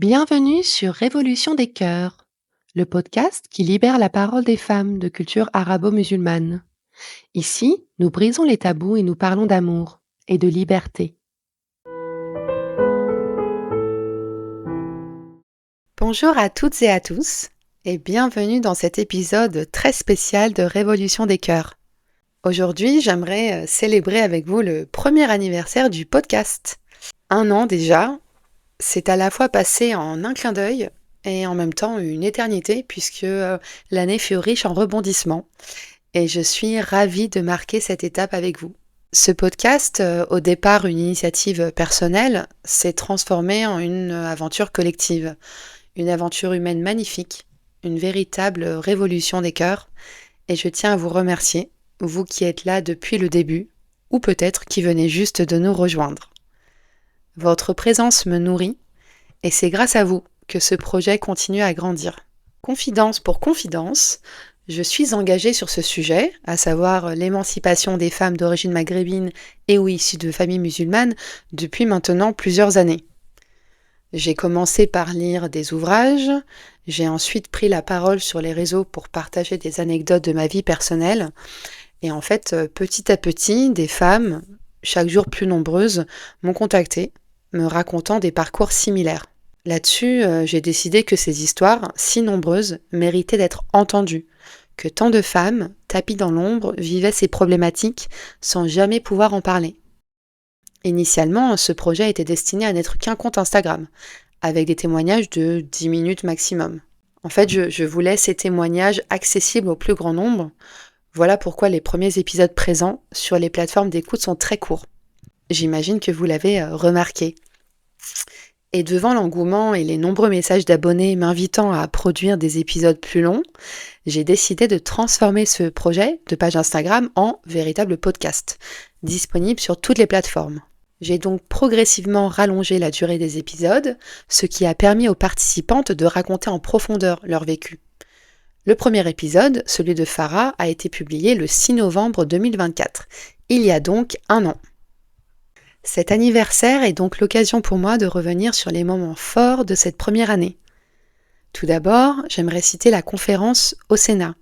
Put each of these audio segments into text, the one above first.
Bienvenue sur Révolution des cœurs, le podcast qui libère la parole des femmes de culture arabo-musulmane. Ici, nous brisons les tabous et nous parlons d'amour et de liberté. Bonjour à toutes et à tous et bienvenue dans cet épisode très spécial de Révolution des cœurs. Aujourd'hui, j'aimerais célébrer avec vous le premier anniversaire du podcast. 1 an déjà, c'est à la fois passé en un clin d'œil et en même temps une éternité puisque l'année fut riche en rebondissements et je suis ravie de marquer cette étape avec vous. Ce podcast, au départ une initiative personnelle, s'est transformé en une aventure collective, une aventure humaine magnifique, une véritable révolution des cœurs et je tiens à vous remercier, vous qui êtes là depuis le début ou peut-être qui venez juste de nous rejoindre. Votre présence me nourrit et c'est grâce à vous que ce projet continue à grandir. Confidence pour confidence, je suis engagée sur ce sujet, à savoir l'émancipation des femmes d'origine maghrébine et ou issues de familles musulmanes, depuis maintenant plusieurs années. J'ai commencé par lire des ouvrages, j'ai ensuite pris la parole sur les réseaux pour partager des anecdotes de ma vie personnelle, et en fait, petit à petit, des femmes, chaque jour plus nombreuses, m'ont contactée, me racontant des parcours similaires. Là-dessus, j'ai décidé que ces histoires, si nombreuses, méritaient d'être entendues, que tant de femmes, tapies dans l'ombre, vivaient ces problématiques sans jamais pouvoir en parler. Initialement, ce projet était destiné à n'être qu'un compte Instagram, avec des témoignages de 10 minutes maximum. En fait, je voulais ces témoignages accessibles au plus grand nombre. Voilà pourquoi les premiers épisodes présents sur les plateformes d'écoute sont très courts. J'imagine que vous l'avez remarqué. Et devant l'engouement et les nombreux messages d'abonnés m'invitant à produire des épisodes plus longs, j'ai décidé de transformer ce projet de page Instagram en véritable podcast, disponible sur toutes les plateformes. J'ai donc progressivement rallongé la durée des épisodes, ce qui a permis aux participantes de raconter en profondeur leur vécu. Le premier épisode, celui de Farah, a été publié le 6 novembre 2024. Il y a donc 1 an. Cet anniversaire est donc l'occasion pour moi de revenir sur les moments forts de cette première année. Tout d'abord, j'aimerais citer la conférence au Sénat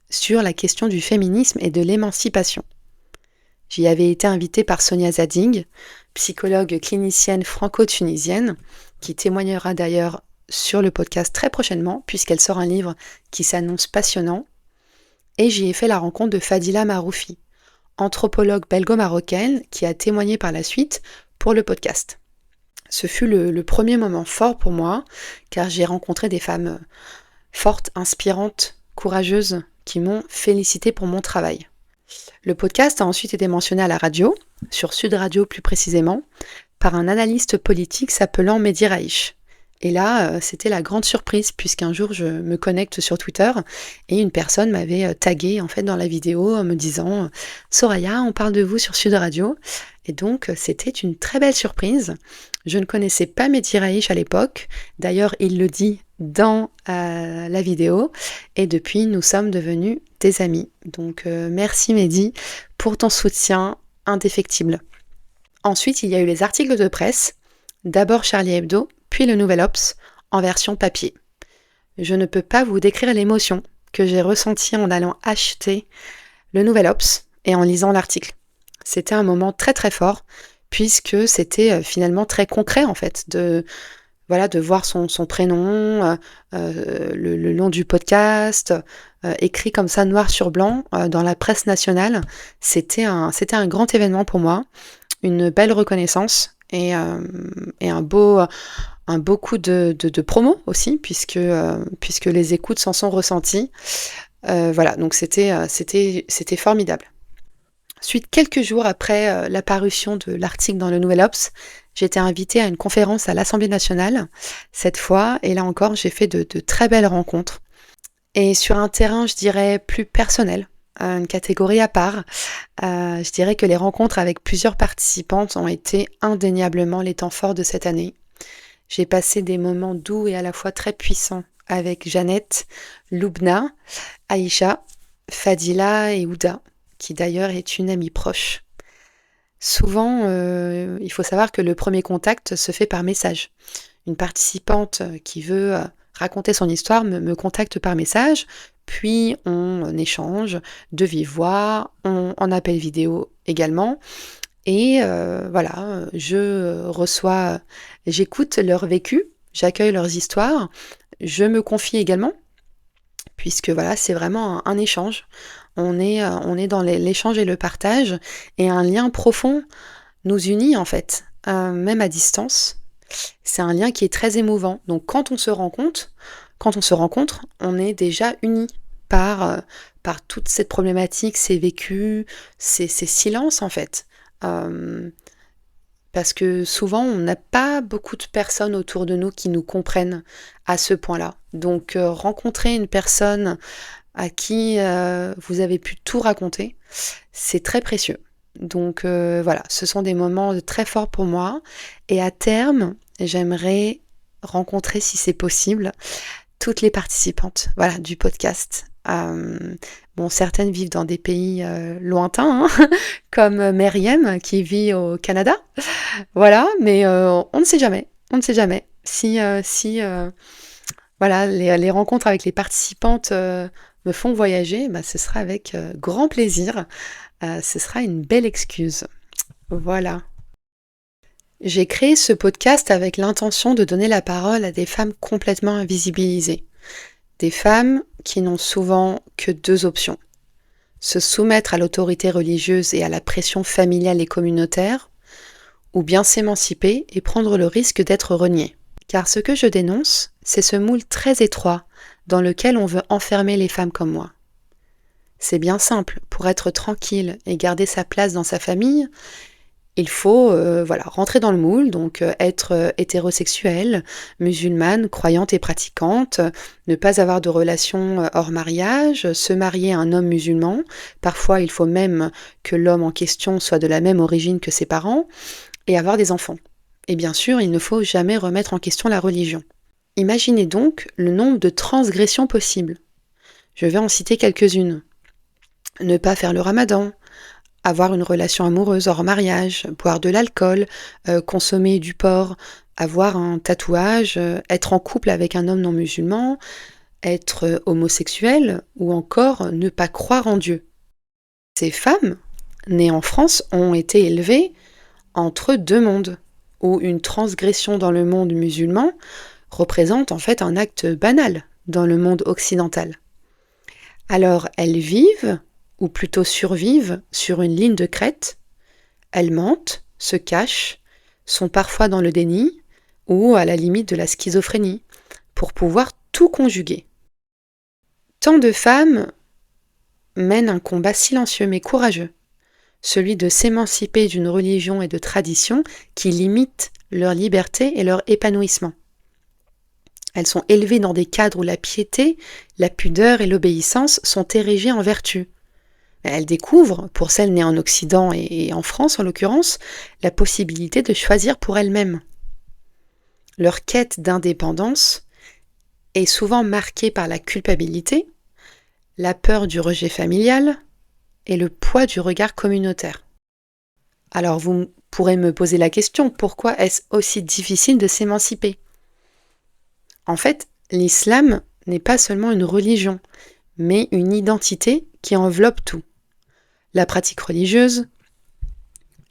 sur la question du féminisme et de l'émancipation. J'y avais été invitée par Sonia Zading, psychologue clinicienne franco-tunisienne, qui témoignera d'ailleurs sur le podcast très prochainement, puisqu'elle sort un livre qui s'annonce passionnant. Et j'y ai fait la rencontre de Fadila Maroufi, anthropologue belgo-marocaine qui a témoigné par la suite pour le podcast. Ce fut le premier moment fort pour moi, car j'ai rencontré des femmes fortes, inspirantes, courageuses, qui m'ont félicité pour mon travail. Le podcast a ensuite été mentionné à la radio, sur Sud Radio plus précisément, par un analyste politique s'appelant Mehdi Raïch. Et là, c'était la grande surprise, puisqu'un jour, je me connecte sur Twitter et une personne m'avait tagué en fait dans la vidéo en me disant « Soraya, on parle de vous sur Sud Radio ». Et donc, c'était une très belle surprise. Je ne connaissais pas Mehdi Raïch à l'époque. D'ailleurs, il le dit dans la vidéo. Et depuis, nous sommes devenus des amis. Donc, merci Mehdi pour ton soutien indéfectible. Ensuite, il y a eu les articles de presse. D'abord Charlie Hebdo, puis le Nouvel Obs, en version papier. Je ne peux pas vous décrire l'émotion que j'ai ressentie en allant acheter le Nouvel Obs et en lisant l'article. C'était un moment très très fort, puisque c'était finalement très concret en fait, de voir son prénom, le long du podcast, écrit comme ça noir sur blanc dans la presse nationale. C'était un grand événement pour moi, une belle reconnaissance et un beau coup de promo aussi, puisque les écoutes s'en sont ressenties. Donc c'était formidable. Ensuite, quelques jours après la parution de l'article dans le Nouvel Obs, j'étais invitée à une conférence à l'Assemblée nationale, cette fois, et là encore, j'ai fait de très belles rencontres. Et sur un terrain, je dirais, plus personnel, une catégorie à part, je dirais que les rencontres avec plusieurs participantes ont été indéniablement les temps forts de cette année. J'ai passé des moments doux et à la fois très puissants avec Jeannette, Loubna, Aïcha, Fadila et Ouda, qui d'ailleurs est une amie proche. Souvent, il faut savoir que le premier contact se fait par message. une participante qui veut raconter son histoire me contacte par message, puis on échange de vive voix, en appel vidéo également. Et voilà, j'écoute leur vécu, j'accueille leurs histoires, je me confie également, puisque voilà, c'est vraiment un échange. On est dans l'échange et le partage, et un lien profond nous unit en fait, même à distance. C'est un lien qui est très émouvant. Donc quand on se rencontre, on est déjà unis par toute cette problématique, ces vécus, ces silences en fait. Euh, Parce que souvent, on n'a pas beaucoup de personnes autour de nous qui nous comprennent à ce point-là. Donc, rencontrer une personne à qui vous avez pu tout raconter, c'est très précieux. Donc, voilà, ce sont des moments très forts pour moi. Et à terme, j'aimerais rencontrer, si c'est possible, toutes les participantes, voilà, du podcast. Bon, certaines vivent dans des pays lointains, hein, comme Meriem qui vit au Canada. Voilà, mais on ne sait jamais. On ne sait jamais. Si voilà, les rencontres avec les participantes me font voyager, bah, ce sera avec grand plaisir. Ce sera une belle excuse. Voilà. J'ai créé ce podcast avec l'intention de donner la parole à des femmes complètement invisibilisées. Des femmes qui n'ont souvent que deux options. Se soumettre à l'autorité religieuse et à la pression familiale et communautaire, ou bien s'émanciper et prendre le risque d'être renié. Car ce que je dénonce, c'est ce moule très étroit dans lequel on veut enfermer les femmes comme moi. C'est bien simple, pour être tranquille et garder sa place dans sa famille, il faut rentrer dans le moule, donc être hétérosexuelle, musulmane, croyante et pratiquante, ne pas avoir de relations hors mariage, se marier à un homme musulman, parfois il faut même que l'homme en question soit de la même origine que ses parents, et avoir des enfants. Et bien sûr, il ne faut jamais remettre en question la religion. Imaginez donc le nombre de transgressions possibles. Je vais en citer quelques-unes. Ne pas faire le ramadan, avoir une relation amoureuse hors mariage, boire de l'alcool, consommer du porc, avoir un tatouage, être en couple avec un homme non musulman, être homosexuel ou encore ne pas croire en Dieu. Ces femmes, nées en France, ont été élevées entre deux mondes, où une transgression dans le monde musulman représente en fait un acte banal dans le monde occidental. Alors elles vivent, ou plutôt survivent, sur une ligne de crête, elles mentent, se cachent, sont parfois dans le déni, ou à la limite de la schizophrénie, pour pouvoir tout conjuguer. Tant de femmes mènent un combat silencieux mais courageux, celui de s'émanciper d'une religion et de traditions qui limitent leur liberté et leur épanouissement. Elles sont élevées dans des cadres où la piété, la pudeur et l'obéissance sont érigées en vertu. Elles découvrent, pour celles nées en Occident et en France en l'occurrence, la possibilité de choisir pour elles-mêmes. Leur quête d'indépendance est souvent marquée par la culpabilité, la peur du rejet familial et le poids du regard communautaire. Alors vous pourrez me poser la question, pourquoi est-ce aussi difficile de s'émanciper ? En fait, l'islam n'est pas seulement une religion, mais une identité qui enveloppe tout. La pratique religieuse,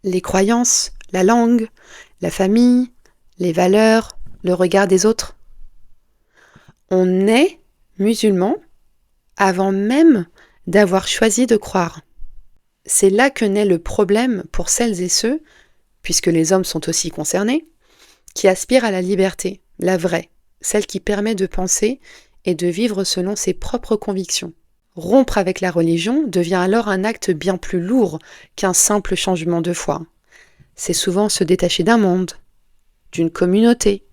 les croyances, la langue, la famille, les valeurs, le regard des autres. On est musulman avant même d'avoir choisi de croire. C'est là que naît le problème pour celles et ceux, puisque les hommes sont aussi concernés, qui aspirent à la liberté, la vraie, celle qui permet de penser et de vivre selon ses propres convictions. Rompre avec la religion devient alors un acte bien plus lourd qu'un simple changement de foi. C'est souvent se détacher d'un monde, d'une communauté,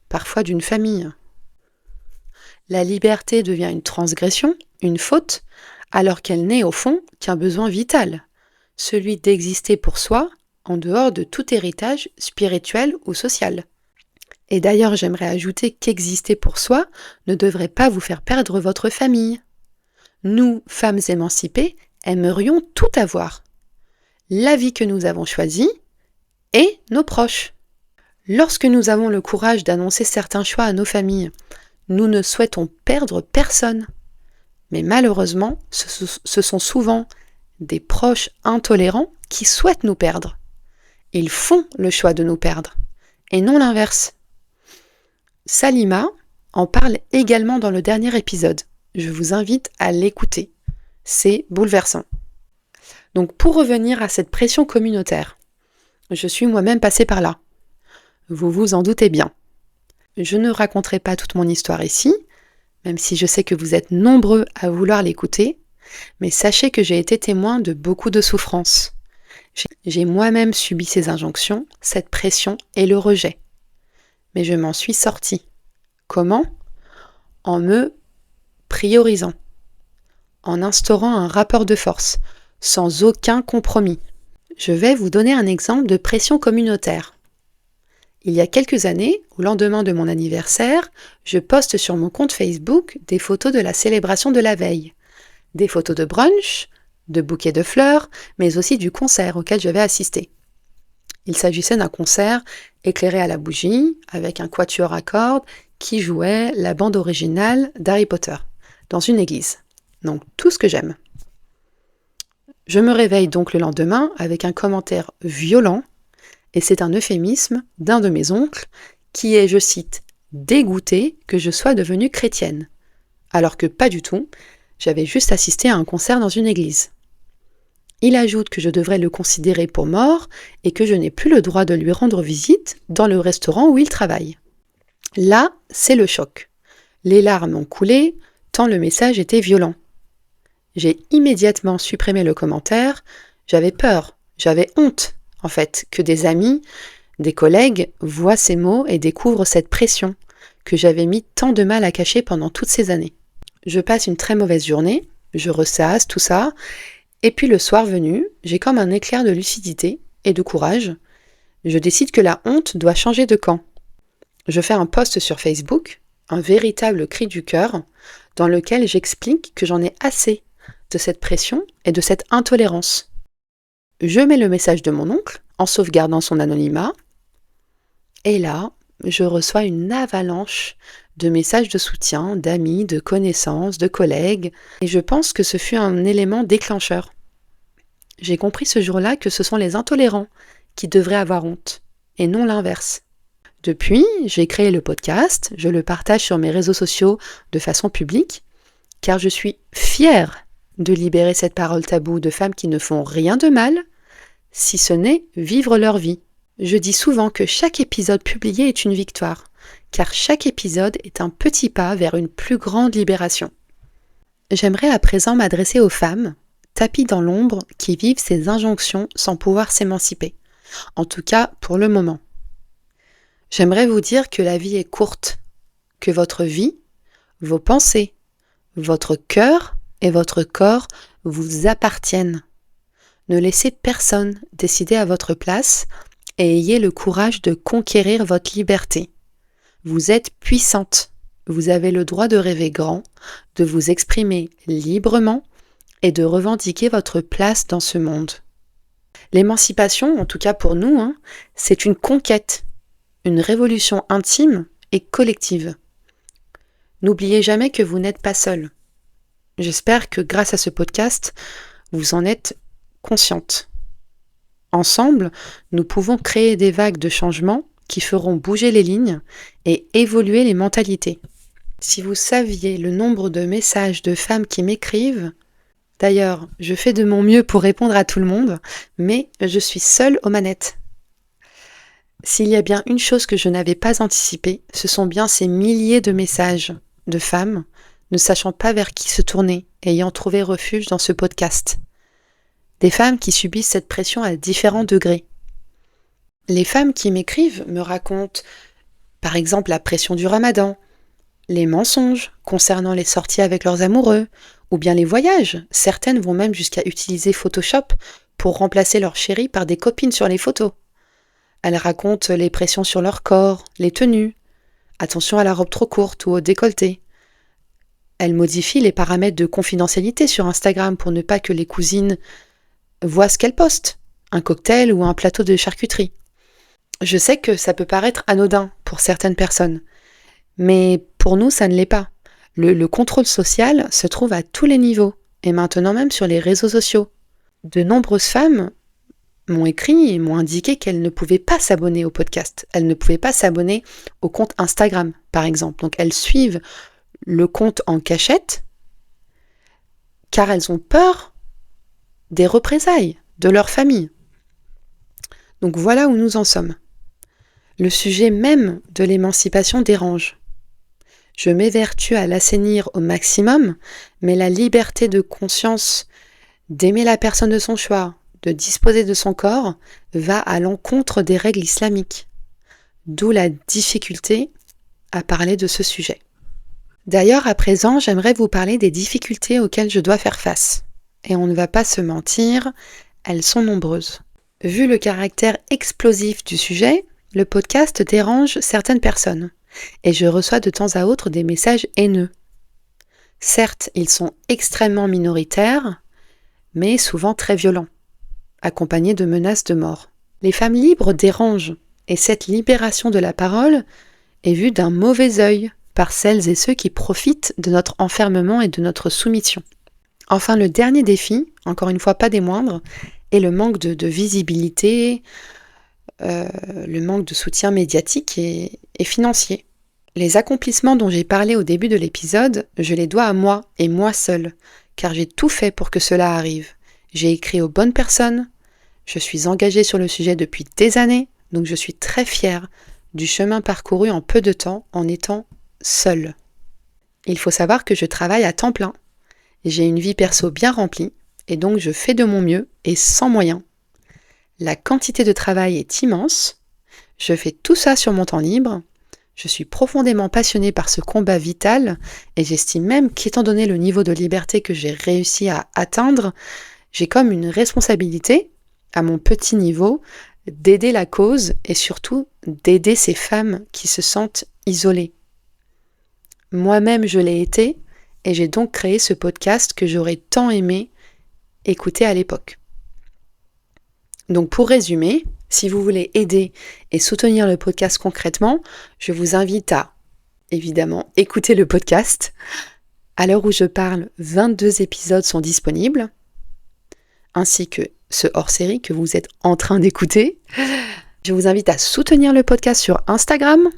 parfois d'une famille. La liberté devient une transgression, une faute, alors qu'elle n'est au fond qu'un besoin vital, celui d'exister pour soi en dehors de tout héritage spirituel ou social. Et d'ailleurs, j'aimerais ajouter qu'exister pour soi ne devrait pas vous faire perdre votre famille. Nous, femmes émancipées, aimerions tout avoir. La vie que nous avons choisie et nos proches. Lorsque nous avons le courage d'annoncer certains choix à nos familles, nous ne souhaitons perdre personne. Mais malheureusement, ce sont souvent des proches intolérants qui souhaitent nous perdre. Ils font le choix de nous perdre, et non l'inverse. Salima en parle également dans le dernier épisode. Je vous invite à l'écouter. C'est bouleversant. Donc pour revenir à cette pression communautaire, je suis moi-même passée par là. Vous vous en doutez bien. Je ne raconterai pas toute mon histoire ici, même si je sais que vous êtes nombreux à vouloir l'écouter, mais sachez que j'ai été témoin de beaucoup de souffrances. J'ai moi-même subi ces injonctions, cette pression et le rejet. Mais je m'en suis sortie. Comment ? En me priorisant, en instaurant un rapport de force, sans aucun compromis. Je vais vous donner un exemple de pression communautaire. Il y a quelques années, au lendemain de mon anniversaire, je poste sur mon compte Facebook des photos de la célébration de la veille. Des photos de brunch, de bouquets de fleurs, mais aussi du concert auquel j'avais assisté. Il s'agissait d'un concert éclairé à la bougie, avec un quatuor à cordes qui jouait la bande originale d'Harry Potter, dans une église. Donc tout ce que j'aime. Je me réveille donc le lendemain avec un commentaire violent, et c'est un euphémisme d'un de mes oncles qui est, je cite, « dégoûté que je sois devenue chrétienne », alors que pas du tout, j'avais juste assisté à un concert dans une église. Il ajoute que je devrais le considérer pour mort et que je n'ai plus le droit de lui rendre visite dans le restaurant où il travaille. Là, c'est le choc. Les larmes ont coulé, tant le message était violent. J'ai immédiatement supprimé le commentaire, j'avais peur, j'avais honte, en fait, que des amis, des collègues voient ces mots et découvrent cette pression que j'avais mis tant de mal à cacher pendant toutes ces années. Je passe une très mauvaise journée, je ressasse tout ça, et puis le soir venu, j'ai comme un éclair de lucidité et de courage. Je décide que la honte doit changer de camp. Je fais un post sur Facebook, un véritable cri du cœur, dans lequel j'explique que j'en ai assez de cette pression et de cette intolérance. Je mets le message de mon oncle, en sauvegardant son anonymat, et là, je reçois une avalanche de messages de soutien, d'amis, de connaissances, de collègues, et je pense que ce fut un élément déclencheur. J'ai compris ce jour-là que ce sont les intolérants qui devraient avoir honte, et non l'inverse. Depuis, j'ai créé le podcast, je le partage sur mes réseaux sociaux de façon publique, car je suis fière de libérer cette parole taboue de femmes qui ne font rien de mal, si ce n'est vivre leur vie. Je dis souvent que chaque épisode publié est une victoire, car chaque épisode est un petit pas vers une plus grande libération. J'aimerais à présent m'adresser aux femmes, tapies dans l'ombre, qui vivent ces injonctions sans pouvoir s'émanciper. En tout cas, pour le moment. J'aimerais vous dire que la vie est courte, que votre vie, vos pensées, votre cœur et votre corps vous appartiennent. Ne laissez personne décider à votre place et ayez le courage de conquérir votre liberté. Vous êtes puissante. Vous avez le droit de rêver grand, de vous exprimer librement et de revendiquer votre place dans ce monde. L'émancipation, en tout cas pour nous, c'est une conquête, une révolution intime et collective. N'oubliez jamais que vous n'êtes pas seul. J'espère que grâce à ce podcast, vous en êtes consciente. Ensemble, nous pouvons créer des vagues de changements qui feront bouger les lignes et évoluer les mentalités. Si vous saviez le nombre de messages de femmes qui m'écrivent, d'ailleurs, je fais de mon mieux pour répondre à tout le monde, mais je suis seule aux manettes. S'il y a bien une chose que je n'avais pas anticipée, ce sont bien ces milliers de messages de femmes ne sachant pas vers qui se tourner, ayant trouvé refuge dans ce podcast. Des femmes qui subissent cette pression à différents degrés. Les femmes qui m'écrivent me racontent, par exemple, la pression du Ramadan, les mensonges concernant les sorties avec leurs amoureux, ou bien les voyages. Certaines vont même jusqu'à utiliser Photoshop pour remplacer leur chéri par des copines sur les photos. Elles racontent les pressions sur leur corps, les tenues, attention à la robe trop courte ou au décolleté. Elles modifient les paramètres de confidentialité sur Instagram pour ne pas que les cousines voient ce qu'elles postent, un cocktail ou un plateau de charcuterie. Je sais que ça peut paraître anodin pour certaines personnes, mais pour nous, ça ne l'est pas. Le contrôle social se trouve à tous les niveaux, et maintenant même sur les réseaux sociaux. De nombreuses femmes m'ont écrit et m'ont indiqué qu'elles ne pouvaient pas s'abonner au podcast. Elles ne pouvaient pas s'abonner au compte Instagram, par exemple. Donc elles suivent le compte en cachette, car elles ont peur des représailles de leur famille. Donc voilà où nous en sommes. Le sujet même de l'émancipation dérange. Je m'évertue à l'assainir au maximum, mais la liberté de conscience d'aimer la personne de son choix, de disposer de son corps, va à l'encontre des règles islamiques. D'où la difficulté à parler de ce sujet. D'ailleurs, à présent, j'aimerais vous parler des difficultés auxquelles je dois faire face. Et on ne va pas se mentir, elles sont nombreuses. Vu le caractère explosif du sujet, le podcast dérange certaines personnes. Et je reçois de temps à autre des messages haineux. Certes, ils sont extrêmement minoritaires, mais souvent très violents, accompagnés de menaces de mort. Les femmes libres dérangent, et cette libération de la parole est vue d'un mauvais œil par celles et ceux qui profitent de notre enfermement et de notre soumission. Enfin, le dernier défi, encore une fois pas des moindres, est le manque de visibilité, le manque de soutien médiatique et financier. Les accomplissements dont j'ai parlé au début de l'épisode, je les dois à moi et moi seule, car j'ai tout fait pour que cela arrive. J'ai écrit aux bonnes personnes, je suis engagée sur le sujet depuis des années, donc je suis très fière du chemin parcouru en peu de temps en étant seule. Il faut savoir que je travaille à temps plein, j'ai une vie perso bien remplie, et donc je fais de mon mieux et sans moyens. La quantité de travail est immense, je fais tout ça sur mon temps libre, je suis profondément passionnée par ce combat vital et j'estime même qu'étant donné le niveau de liberté que j'ai réussi à atteindre, j'ai comme une responsabilité, à mon petit niveau, d'aider la cause et surtout d'aider ces femmes qui se sentent isolées. Moi-même je l'ai été et j'ai donc créé ce podcast que j'aurais tant aimé écouter à l'époque. Donc pour résumer, si vous voulez aider et soutenir le podcast concrètement, je vous invite à, évidemment, écouter le podcast. À l'heure où je parle, 22 épisodes sont disponibles, ainsi que ce hors-série que vous êtes en train d'écouter. Je vous invite à soutenir le podcast sur Instagram.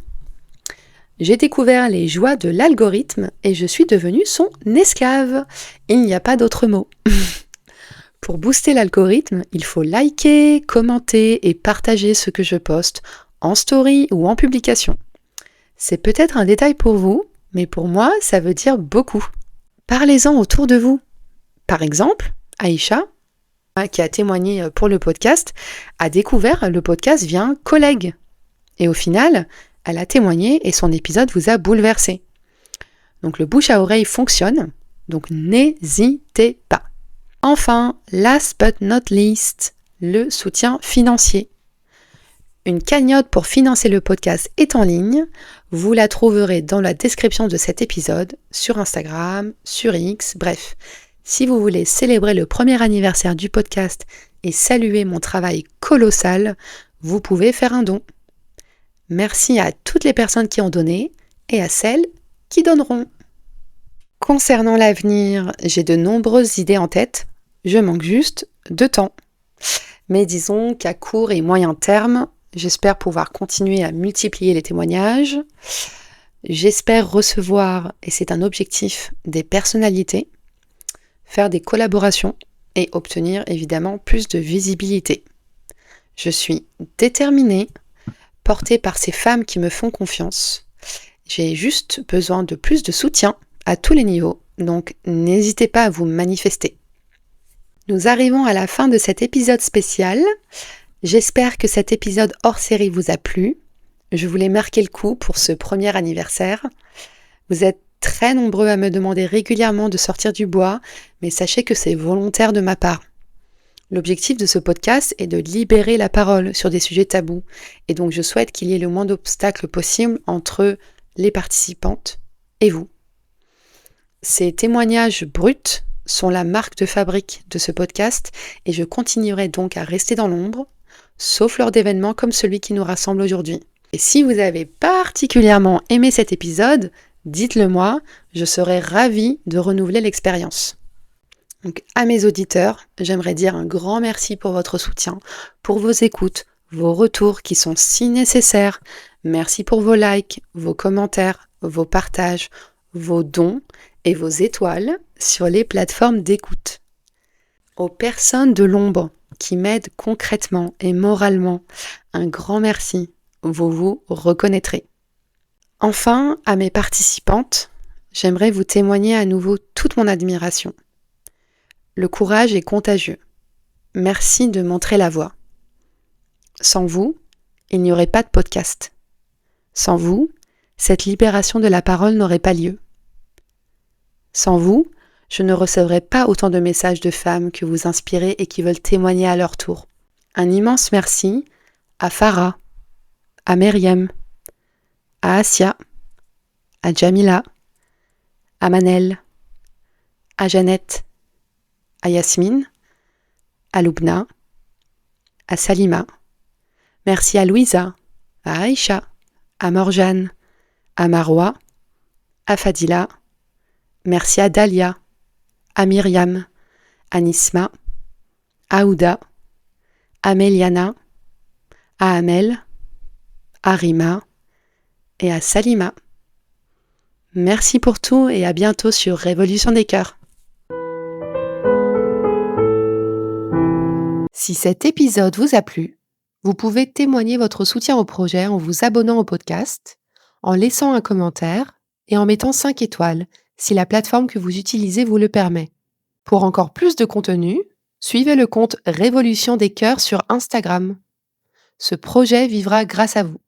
J'ai découvert les joies de l'algorithme et je suis devenue son esclave. Il n'y a pas d'autre mot. Pour booster l'algorithme, il faut liker, commenter et partager ce que je poste en story ou en publication. C'est peut-être un détail pour vous, mais pour moi, ça veut dire beaucoup. Parlez-en autour de vous. Par exemple, Aïcha, qui a témoigné pour le podcast, a découvert le podcast via un collègue. Et au final, elle a témoigné et son épisode vous a bouleversé. Donc le bouche à oreille fonctionne, donc n'hésitez pas. Enfin, last but not least, le soutien financier. Une cagnotte pour financer le podcast est en ligne. Vous la trouverez dans la description de cet épisode, sur Instagram, sur X, bref. Si vous voulez célébrer le premier anniversaire du podcast et saluer mon travail colossal, vous pouvez faire un don. Merci à toutes les personnes qui ont donné et à celles qui donneront. Concernant l'avenir, j'ai de nombreuses idées en tête. Je manque juste de temps. Mais disons qu'à court et moyen terme, j'espère pouvoir continuer à multiplier les témoignages. J'espère recevoir, et c'est un objectif, des personnalités, faire des collaborations et obtenir évidemment plus de visibilité. Je suis déterminée, portée par ces femmes qui me font confiance. J'ai juste besoin de plus de soutien à tous les niveaux, donc n'hésitez pas à vous manifester. Nous arrivons à la fin de cet épisode spécial. J'espère que cet épisode hors série vous a plu. Je voulais marquer le coup pour ce premier anniversaire. Vous êtes très nombreux à me demander régulièrement de sortir du bois, mais sachez que c'est volontaire de ma part. L'objectif de ce podcast est de libérer la parole sur des sujets tabous, et donc je souhaite qu'il y ait le moins d'obstacles possible entre les participantes et vous. Ces témoignages bruts sont la marque de fabrique de ce podcast et je continuerai donc à rester dans l'ombre sauf lors d'événements comme celui qui nous rassemble aujourd'hui. Et si vous avez particulièrement aimé cet épisode, dites-le moi, je serai ravie de renouveler l'expérience. Donc, à mes auditeurs, j'aimerais dire un grand merci pour votre soutien, pour vos écoutes, vos retours qui sont si nécessaires. Merci pour vos likes, vos commentaires, vos partages, vos dons et vos étoiles sur les plateformes d'écoute. Aux personnes de l'ombre qui m'aident concrètement et moralement, un grand merci, vous vous reconnaîtrez. Enfin, à mes participantes, j'aimerais vous témoigner à nouveau toute mon admiration. Le courage est contagieux. Merci de montrer la voie. Sans vous, il n'y aurait pas de podcast. Sans vous, cette libération de la parole n'aurait pas lieu. Sans vous, je ne recevrais pas autant de messages de femmes que vous inspirez et qui veulent témoigner à leur tour. Un immense merci à Farah, à Myriam, à Asia, à Jamila, à Manel, à Jeannette, à Yasmine, à Loubna, à Salima. Merci à Louisa, à Aïcha, à Morjane, à Marwa, à Fadila. Merci à Dalia, à Myriam, à Nisma, à Ouda, à Méliana, à Amel, à Rima et à Salima. Merci pour tout et à bientôt sur Révolution des Cœurs. Si cet épisode vous a plu, vous pouvez témoigner votre soutien au projet en vous abonnant au podcast, en laissant un commentaire et en mettant 5 étoiles si la plateforme que vous utilisez vous le permet. Pour encore plus de contenu, suivez le compte Révolution des Cœurs sur Instagram. Ce projet vivra grâce à vous.